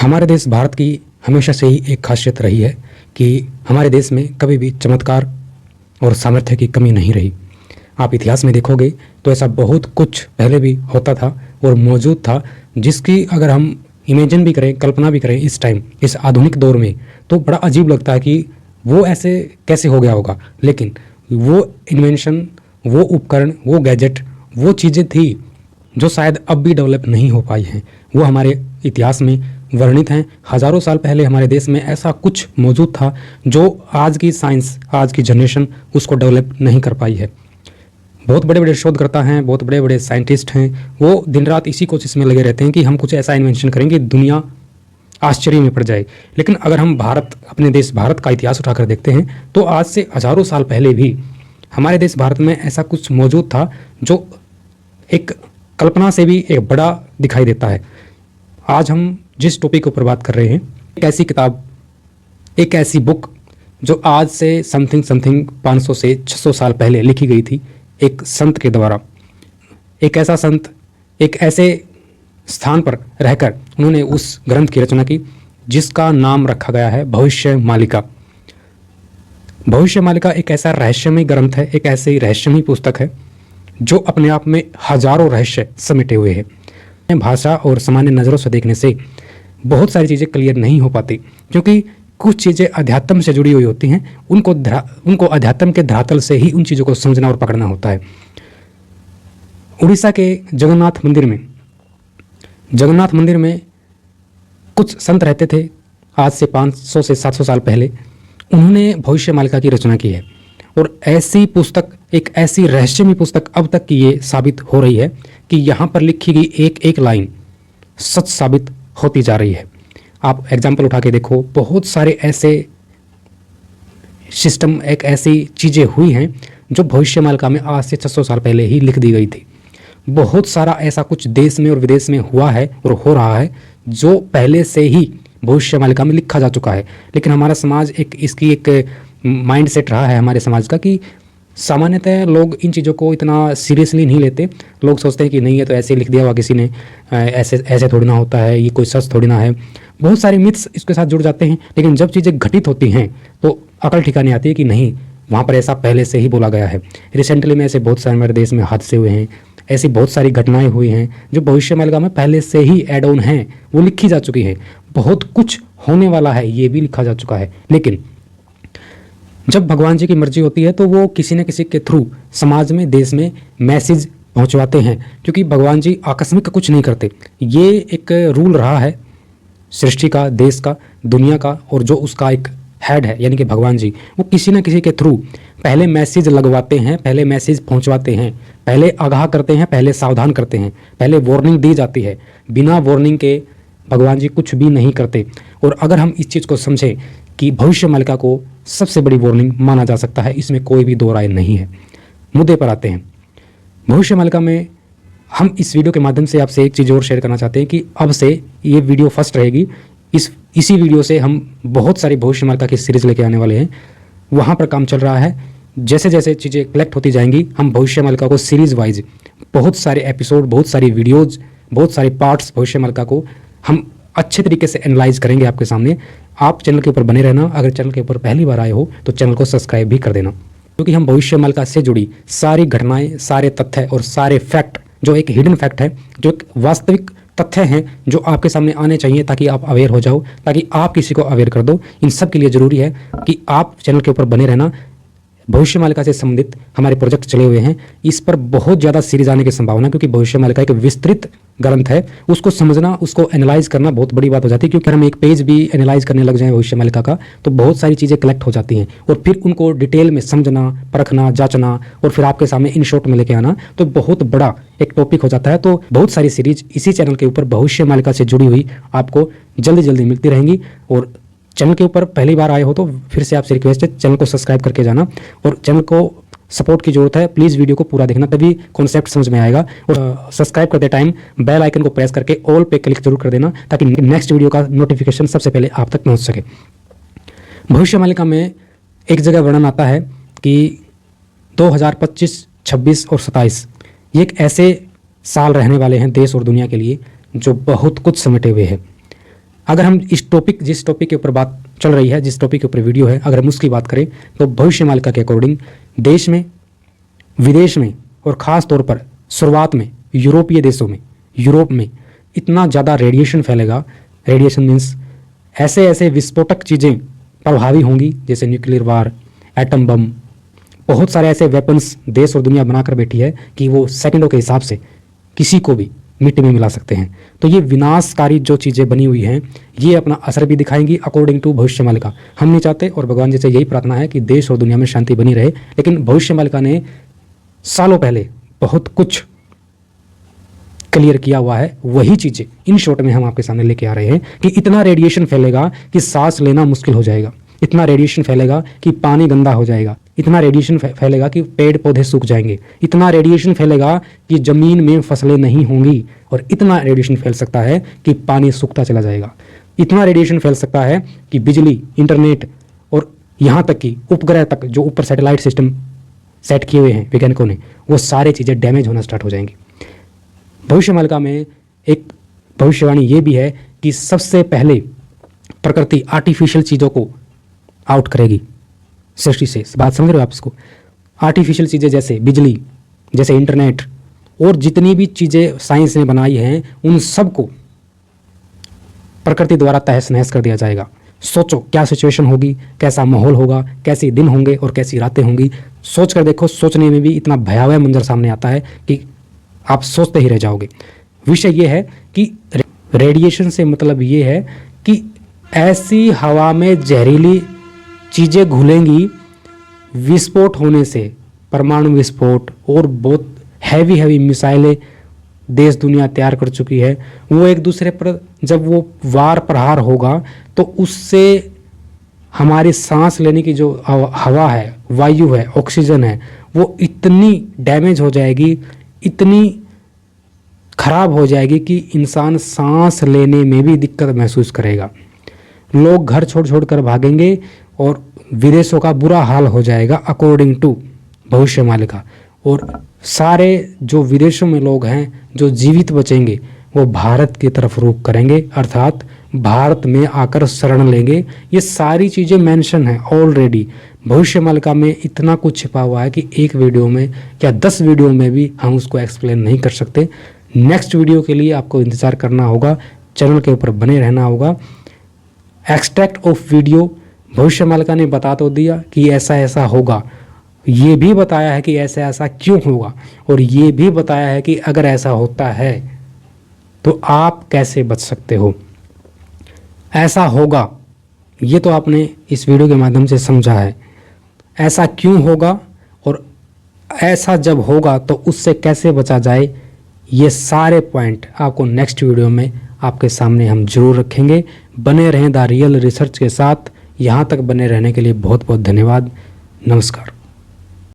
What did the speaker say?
हमारे देश भारत की हमेशा से ही एक खासियत रही है कि हमारे देश में कभी भी चमत्कार और सामर्थ्य की कमी नहीं रही। आप इतिहास में देखोगे तो ऐसा बहुत कुछ पहले भी होता था और मौजूद था, जिसकी अगर हम इमेजिन भी करें, कल्पना भी करें इस टाइम, इस आधुनिक दौर में, तो बड़ा अजीब लगता है कि वो ऐसे कैसे हो गया होगा। लेकिन वो इन्वेंशन, वो उपकरण, वो गैजेट, वो चीज़ें थी जो शायद अब भी डेवलप नहीं हो पाई हैं। वो हमारे इतिहास में वर्णित हैं। हज़ारों साल पहले हमारे देश में ऐसा कुछ मौजूद था जो आज की साइंस, आज की जनरेशन उसको डेवलप नहीं कर पाई है। बहुत बड़े बड़े शोधकर्ता हैं, बहुत बड़े बड़े साइंटिस्ट हैं, वो दिन रात इसी कोशिश में लगे रहते हैं कि हम कुछ ऐसा इन्वेंशन करेंगे दुनिया आश्चर्य में पड़ जाए। लेकिन अगर हम भारत, अपने देश भारत का इतिहास उठाकर देखते हैं तो आज से हज़ारों साल पहले भी हमारे देश भारत में ऐसा कुछ मौजूद था जो एक कल्पना से भी एक बड़ा दिखाई देता है। आज हम जिस टॉपिक के ऊपर बात कर रहे हैं, एक ऐसी किताब, एक ऐसी बुक जो आज से समथिंग 500 से 600 साल पहले लिखी गई थी एक संत के द्वारा। एक ऐसा संत एक ऐसे स्थान पर रहकर उन्होंने उस ग्रंथ की रचना की जिसका नाम रखा गया है भविष्य मालिका। भविष्य मालिका एक ऐसा रहस्यमय ग्रंथ है, एक ऐसी रहस्यमय पुस्तक है जो अपने आप में हजारों रहस्य समेटे हुए हैं। भाषा और सामान्य नज़रों से देखने से बहुत सारी चीज़ें क्लियर नहीं हो पाती, क्योंकि कुछ चीज़ें अध्यात्म से जुड़ी हुई होती हैं। उनको अध्यात्म के धरातल से ही उन चीज़ों को समझना और पकड़ना होता है। उड़ीसा के जगन्नाथ मंदिर में कुछ संत रहते थे आज से 500 से 700 साल पहले। उन्होंने भविष्य मालिका की रचना की है और ऐसी पुस्तक, एक ऐसी रहस्यमय पुस्तक अब तक की ये साबित हो रही है कि यहाँ पर लिखी गई एक एक लाइन सच साबित होती जा रही है। आप एग्जाम्पल उठा के देखो, बहुत सारे ऐसे सिस्टम, एक ऐसी चीज़ें हुई हैं जो भविष्य मालिका में आज से 600 साल पहले ही लिख दी गई थी। बहुत सारा ऐसा कुछ देश में और विदेश में हुआ है और हो रहा है जो पहले से ही भविष्य मालिका में लिखा जा चुका है। लेकिन हमारा समाज इसकी एक माइंड सेट रहा है हमारे समाज का कि सामान्यतः लोग इन चीज़ों को इतना सीरियसली नहीं लेते। लोग सोचते हैं कि नहीं, ये तो ऐसे लिख दिया हुआ किसी ने, ऐसे थोड़ी ना होता है, ये कोई सच थोड़ी ना है। बहुत सारे मिथ्स इसके साथ जुड़ जाते हैं। लेकिन जब चीज़ें घटित होती हैं तो अकल ठिकाने आती है कि नहीं, वहाँ पर ऐसा पहले से ही बोला गया है। रिसेंटली में ऐसे बहुत सारे हमारे देश में हादसे हुए हैं, ऐसी बहुत सारी घटनाएं हुई हैं जो भविष्य मालिका में पहले से ही एड ऑन हैं, वो लिखी जा चुकी हैं। बहुत कुछ होने वाला है, ये भी लिखा जा चुका है। लेकिन जब भगवान जी की मर्जी होती है तो वो किसी न किसी के थ्रू समाज में, देश में मैसेज पहुंचवाते हैं, क्योंकि भगवान जी आकस्मिक कुछ नहीं करते। ये एक रूल रहा है सृष्टि का, देश का, दुनिया का, और जो उसका एक हेड है यानी कि भगवान जी, वो किसी न किसी के थ्रू पहले मैसेज लगवाते हैं, पहले मैसेज पहुंचवाते हैं, पहले आगाह करते हैं, पहले सावधान करते हैं, पहले वार्निंग दी जाती है। बिना वार्निंग के भगवान जी कुछ भी नहीं करते। और अगर हम इस चीज़ को समझें कि भविष्य मालिका को सबसे बड़ी वार्निंग माना जा सकता है, इसमें कोई भी दो राय नहीं है। मुद्दे पर आते हैं। भविष्य मालिका में हम इस वीडियो के माध्यम से आपसे एक चीज़ और शेयर करना चाहते हैं कि अब से ये वीडियो फर्स्ट रहेगी। इसी वीडियो से हम बहुत सारी भविष्य मालिका की सीरीज़ लेके आने वाले हैं। वहाँ पर काम चल रहा है। जैसे जैसे चीज़ें कलेक्ट होती जाएंगी, हम भविष्य मालिका को सीरीज़ वाइज बहुत सारे एपिसोड, बहुत सारी वीडियोज़, बहुत सारे पार्ट्स भविष्य मालिका को हम अच्छे तरीके से एनालाइज करेंगे आपके सामने। आप चैनल के ऊपर बने रहना। अगर चैनल के ऊपर पहली बार आए हो तो चैनल को सब्सक्राइब भी कर देना, क्योंकि हम भविष्य मालिका से जुड़ी सारी घटनाएं, सारे तथ्य और सारे फैक्ट, जो एक हिडन फैक्ट है, जो एक वास्तविक तथ्य हैं, जो आपके सामने आने चाहिए ताकि आप अवेयर हो जाओ, ताकि आप किसी को अवेयर कर दो। इन सब के लिए ज़रूरी है कि आप चैनल के ऊपर बने रहना। भविष्य मालिका से संबंधित हमारे प्रोजेक्ट चले हुए हैं। इस पर बहुत ज़्यादा सीरीज आने की संभावना, क्योंकि भविष्य मालिका एक विस्तृत ग्रंथ है। उसको समझना, उसको एनालाइज करना बहुत बड़ी बात हो जाती है, क्योंकि हम एक पेज भी एनालाइज करने लग जाएं भविष्य मालिका का तो बहुत सारी चीज़ें कलेक्ट हो जाती हैं, और फिर उनको डिटेल में समझना, परखना, जांचना और फिर आपके सामने इन शॉर्ट में लेके आना तो बहुत बड़ा एक टॉपिक हो जाता है। तो बहुत सारी सीरीज इसी चैनल के ऊपर भविष्य मालिका से जुड़ी हुई आपको जल्दी जल्दी मिलती रहेंगी। और चैनल के ऊपर पहली बार आए हो तो फिर से आपसे रिक्वेस्ट है, चैनल को सब्सक्राइब करके जाना। और चैनल को सपोर्ट की जरूरत है, प्लीज़ वीडियो को पूरा देखना, तभी कॉन्सेप्ट समझ में आएगा। और सब्सक्राइब करते टाइम बेल आइकन को प्रेस करके ऑल पे क्लिक जरूर कर देना, ताकि नेक्स्ट वीडियो का नोटिफिकेशन सबसे पहले आप तक पहुंच सके। भविष्य मालिका में एक जगह वर्णन आता है कि 2025, 26 और 27 ये एक ऐसे साल रहने वाले हैं देश और दुनिया के लिए जो बहुत कुछ समेटे हुए हैं। अगर हम जिस टॉपिक के ऊपर बात चल रही है, जिस टॉपिक के ऊपर वीडियो है, अगर हम उसकी बात करें तो भविष्यमालिका के अकॉर्डिंग देश में, विदेश में और ख़ास तौर पर शुरुआत में यूरोपीय देशों में, यूरोप में इतना ज़्यादा रेडिएशन फैलेगा। रेडिएशन मीन्स ऐसे ऐसे विस्फोटक चीज़ें प्रभावी होंगी, जैसे न्यूक्लियर वार, एटम बम, बहुत सारे ऐसे वेपन्स देश और दुनिया बनाकर बैठी है कि वो सेकंडों के हिसाब से किसी को भी मिट्टी में मिला सकते हैं। तो ये विनाशकारी जो चीज़ें बनी हुई हैं, ये अपना असर भी दिखाएंगी अकॉर्डिंग टू भविष्यमालिका। हम नहीं चाहते और भगवान जी से यही प्रार्थना है कि देश और दुनिया में शांति बनी रहे, लेकिन भविष्यमालिका ने सालों पहले बहुत कुछ क्लियर किया हुआ है। वही चीज़ें इन शॉर्ट में हम आपके सामने लेके आ रहे हैं कि इतना रेडिएशन फैलेगा कि सांस लेना मुश्किल हो जाएगा, इतना रेडिएशन फैलेगा कि पानी गंदा हो जाएगा, इतना रेडिएशन फैलेगा कि पेड़ पौधे सूख जाएंगे, इतना रेडिएशन फैलेगा कि ज़मीन में फसलें नहीं होंगी, और इतना रेडिएशन फैल सकता है कि पानी सूखता चला जाएगा, इतना रेडिएशन फैल सकता है कि बिजली, इंटरनेट और यहाँ तक कि उपग्रह तक जो ऊपर सैटेलाइट सिस्टम सेट किए हुए हैं वैज्ञानिकों ने, वो सारी चीज़ें डैमेज होना स्टार्ट हो जाएंगी। भविष्यमालिका में एक भविष्यवाणी ये भी है कि सबसे पहले प्रकृति आर्टिफिशियल चीज़ों को आउट करेगी सृष्टि से। बात समझ रहे हो आप इसको? आर्टिफिशियल चीज़ें जैसे बिजली, जैसे इंटरनेट और जितनी भी चीज़ें साइंस ने बनाई हैं, उन सब को प्रकृति द्वारा तहस नहस कर दिया जाएगा। सोचो क्या सिचुएशन होगी, कैसा माहौल होगा, कैसे दिन होंगे और कैसी रातें होंगी। सोच कर देखो, सोचने में भी इतना भयावह मंजर सामने आता है कि आप सोचते ही रह जाओगे। विषय ये है कि रेडिएशन से मतलब ये है कि ऐसी हवा में जहरीली चीज़ें घुलेंगी, विस्फोट होने से, परमाणु विस्फोट और बहुत हैवी मिसाइलें देश दुनिया तैयार कर चुकी है। वो एक दूसरे पर जब वो वार प्रहार होगा तो उससे हमारी सांस लेने की जो हवा है, वायु है, ऑक्सीजन है, वो इतनी डैमेज हो जाएगी, इतनी खराब हो जाएगी कि इंसान सांस लेने में भी दिक्कत महसूस करेगा। लोग घर छोड़ कर भागेंगे और विदेशों का बुरा हाल हो जाएगा अकॉर्डिंग टू भविष्यमालिका। और सारे जो विदेशों में लोग हैं जो जीवित बचेंगे वो भारत की तरफ रुख करेंगे, अर्थात भारत में आकर शरण लेंगे। ये सारी चीज़ें मेंशन है ऑलरेडी भविष्यमालिका में। इतना कुछ छिपा हुआ है कि एक वीडियो में या 10 वीडियो में भी हम उसको एक्सप्लेन नहीं कर सकते। नेक्स्ट वीडियो के लिए आपको इंतज़ार करना होगा, चैनल के ऊपर बने रहना होगा। एक्सट्रैक्ट ऑफ वीडियो भविष्यमालिका ने बता तो दिया कि ऐसा ऐसा होगा, ये भी बताया है कि ऐसा ऐसा क्यों होगा, और ये भी बताया है कि अगर ऐसा होता है तो आप कैसे बच सकते हो। ऐसा होगा ये तो आपने इस वीडियो के माध्यम से समझा है, ऐसा क्यों होगा और ऐसा जब होगा तो उससे कैसे बचा जाए, ये सारे पॉइंट आपको नेक्स्ट वीडियो में आपके सामने हम जरूर रखेंगे। बने रहें द रियल रिसर्च के साथ। यहाँ तक बने रहने के लिए बहुत बहुत धन्यवाद। नमस्कार।